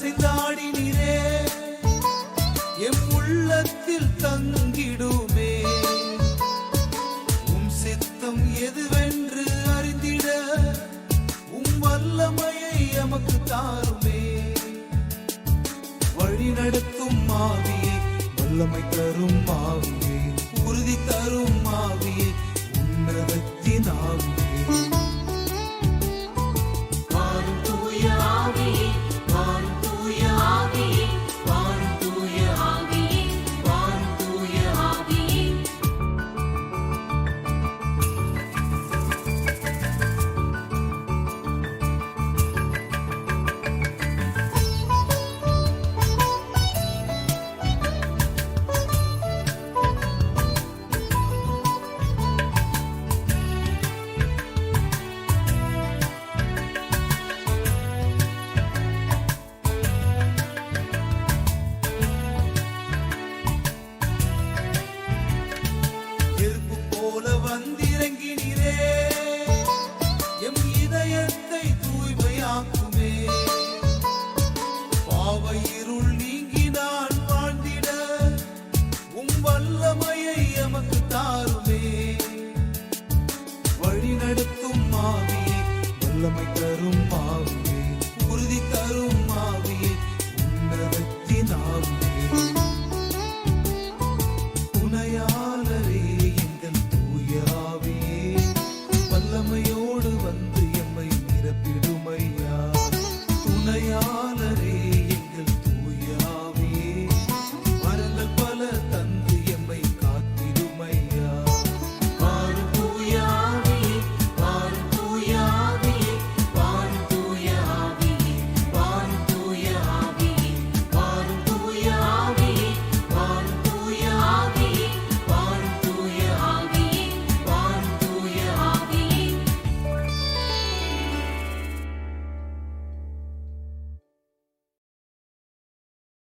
அசைந்தாடினீரே M உள்ளத்தில் தங்கிடுமே. உம் சித்தம் எதுவென்று அறிந்திட உம் வல்லமையை எமக்கு தாருமே. வழி நடத்தும் ஆவியே, வல்லமை தரும் ஆவியே, உறுதி தரும் ஆவியே, உன்னதத்தின் ஆவியே. வந்திறங்கினீரே எம் இதயத்தை தூய்மையாக்குமே. பாவ இருள் நீங்கி நான் வாழ்ந்திட உம் வல்லமையை எமக்கு தாருமே. வழி நடத்தும் ஆவியே, வல்லமை தரும் ஆவியே, உறுதி தரும்